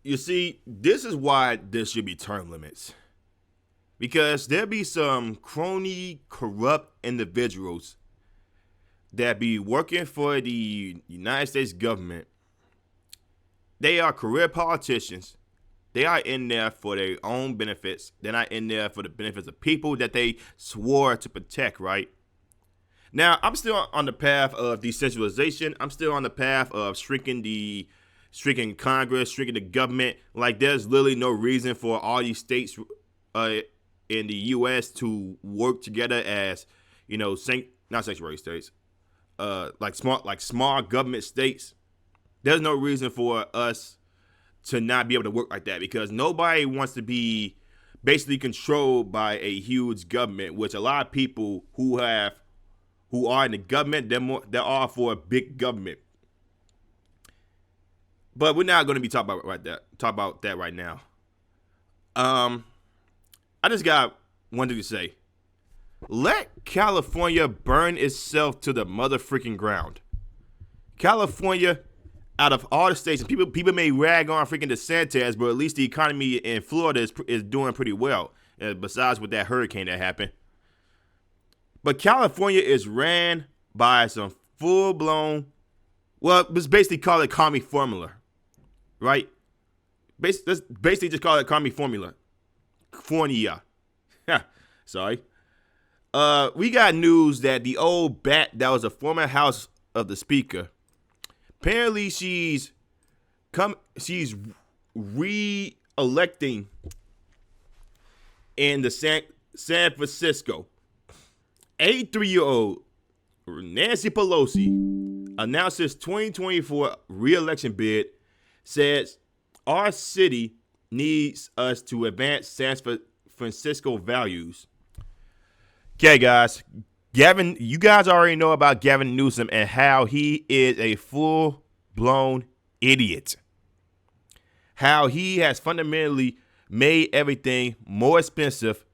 You see, this is why there should be term limits. Because there be some crony, corrupt individuals that be working for the United States government. They are career politicians. They are in there for their own benefits. They're not in there for the benefits of people that they swore to protect, right? Now, I'm still on the path of decentralization. I'm still on the path of shrinking Congress, shrinking the government. Like, there's literally no reason for all these states in the U.S. to work together as, not sanctuary states, like small government states. There's no reason for us to not be able to work like that, because nobody wants to be basically controlled by a huge government, which a lot of people who are in the government, they're all for a big government. But we're not going to be talking about that right now. I just got one thing to say. Let California burn itself to the motherfucking ground. California, out of all the states, and people may rag on freaking DeSantis, but at least the economy in Florida is doing pretty well, besides with that hurricane that happened. But California is ran by some full-blown, well, let's basically call it commie formula, right? Let's basically just call it commie formula. Fornia. Sorry. We got news that the old bat that was a former House of the Speaker, apparently she's re-electing in the San Francisco. 83-year-old Nancy Pelosi announces 2024 re-election bid, says our city needs us to advance San Francisco values. Okay, guys. You guys already know about Gavin Newsom and how he is a full-blown idiot. How he has fundamentally made everything more expensive.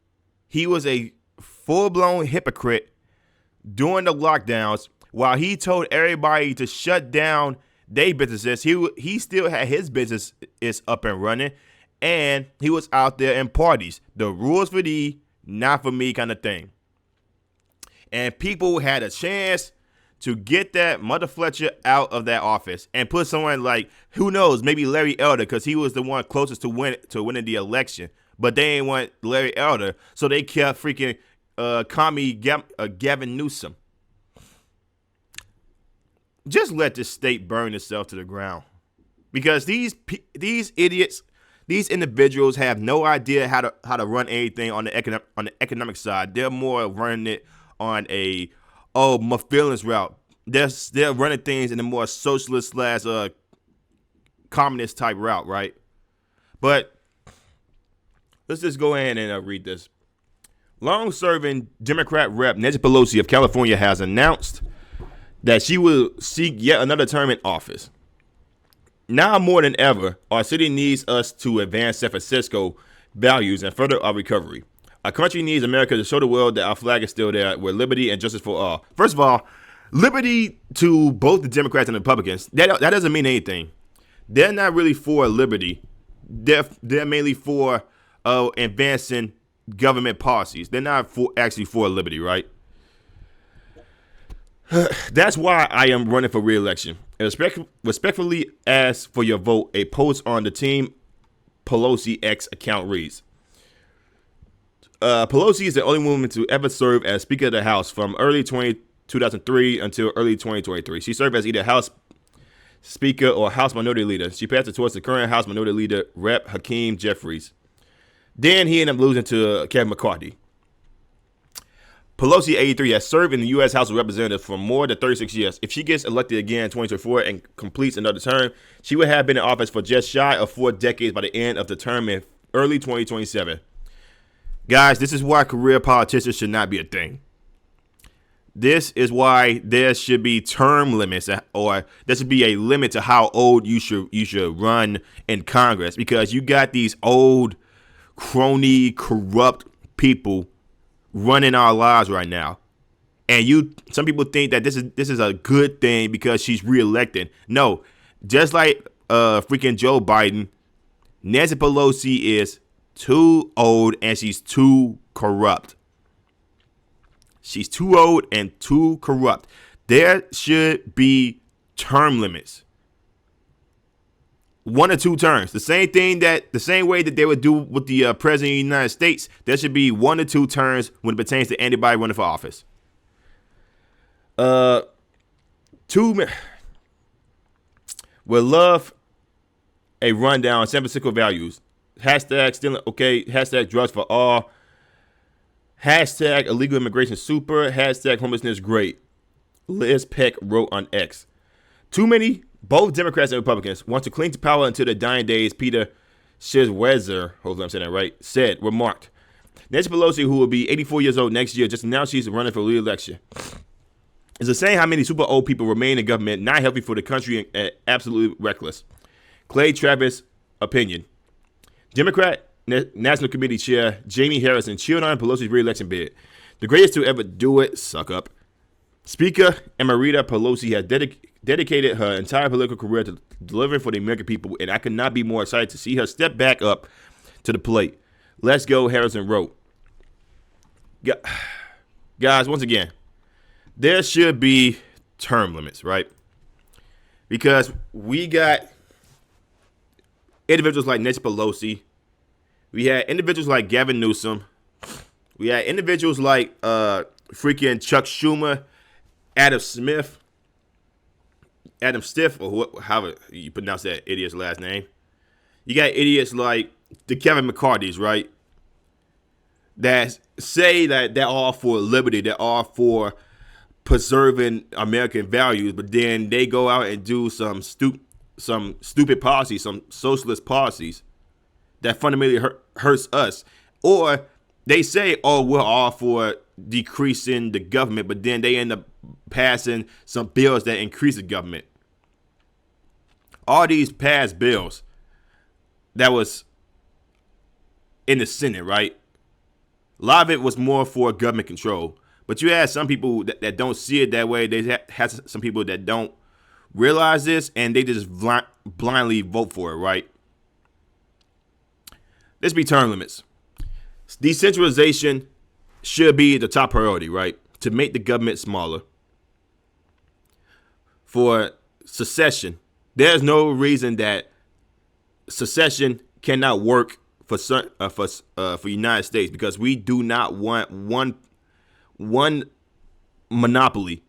He was a full-blown hypocrite during the lockdowns while he told everybody to shut down their businesses. He still had his business is up and running, and he was out there in parties. The rules for thee, not for me kind of thing. And people had a chance to get that Mother Fletcher out of that office and put someone like, who knows, maybe Larry Elder, because he was the one closest to winning the election. But they didn't want Larry Elder, so they kept freaking commie Gavin Newsom. Just let this state burn itself to the ground, because these idiots, these individuals have no idea how to run anything on the economic side. They're more running it on my feelings route. They're running things in a more socialist / communist type route, right? But let's just go ahead and read this. Long-serving Democrat Rep. Nancy Pelosi of California has announced that she will seek yet another term in office. Now more than ever, our city needs us to advance San Francisco values and further our recovery. Our country needs America to show the world that our flag is still there, with liberty and justice for all. First of all, liberty to both the Democrats and the Republicans, that doesn't mean anything. They're not really for liberty. They're mainly for advancing government policies. They're not actually for liberty, right? That's why I am running for re-election. Respectfully ask for your vote. A post on the Team Pelosi X account reads, Pelosi is the only woman to ever serve as Speaker of the House from early 2003 until early 2023. She served as either House Speaker or House Minority Leader. She passed it towards the current House Minority Leader, Rep. Hakeem Jeffries. Then he ended up losing to Kevin McCarthy. Pelosi, 83, has served in the U.S. House of Representatives for more than 36 years. If she gets elected again in 2024 and completes another term, she would have been in office for just shy of 4 decades by the end of the term in early 2027. Guys, this is why career politicians should not be a thing. This is why there should be term limits, or there should be a limit to how old you should run in Congress, because you got these old, crony, corrupt people running our lives right now. And some people think that this is a good thing because she's reelected. No, just like freaking Joe Biden, Nancy Pelosi is too old and she's too corrupt. She's too old and too corrupt. There should be term limits. 1 or 2 terms. The same way that they would do with the president of the United States. There should be 1 or 2 terms when it pertains to anybody running for office. Would love a rundown on San Francisco values. Hashtag still okay. Hashtag drugs for all. Hashtag illegal immigration super. Hashtag homelessness great. Liz Peck wrote on X. Too many, both Democrats and Republicans, want to cling to power until their dying days, Peter Schizwezer, hopefully I'm saying that right, remarked. Nancy Pelosi, who will be 84 years old next year, just announced she's running for re-election. It's insane how many super old people remain in government, not healthy for the country and absolutely reckless. Clay Travis opinion. Democrat National Committee Chair Jamie Harrison cheered on Pelosi's re-election bid. The greatest to ever do it, suck up. Speaker Emerita Pelosi has dedicated her entire political career to delivering for the American people, and I could not be more excited to see her step back up to the plate. Let's go, Harrison wrote. Guys, once again, there should be term limits, right? Because we got individuals like Nancy Pelosi. We had individuals like Gavin Newsom. We had individuals like freaking Chuck Schumer, Adam Stiff, or however you pronounce that idiot's last name. You got idiots like the Kevin McCarthy's, right? That say that they're all for liberty, they're all for preserving American values, but then they go out and do some stupid policies, some socialist policies that fundamentally hurts us. Or they say, oh, we're all for decreasing the government, but then they end up passing some bills that increase the government. All these past bills that was in the Senate, right? A lot of it was more for government control. But you have some people that don't see it that way. They have some people that don't realize this, and they just blindly vote for it, right? Let's be term limits. Decentralization should be the top priority, right? To make the government smaller. For secession, there's no reason that secession cannot work for the United States, because we do not want one monopoly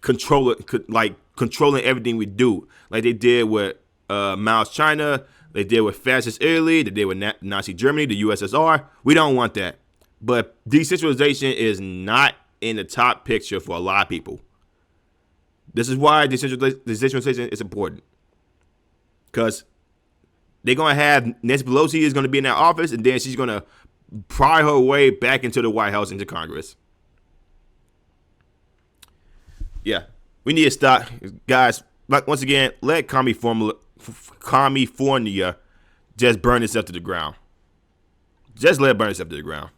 controlling everything we do, like they did with Mao's China, they did with fascist Italy, they did with Nazi Germany, the USSR. We don't want that. But decentralization is not in the top picture for a lot of people. This is why decentralization is important, because they're going to have Nancy Pelosi is going to be in that office, and then she's going to pry her way back into the White House, into Congress. Yeah, we need to stop, guys. Like, once again, let California just burn itself to the ground. Just let it burn itself to the ground.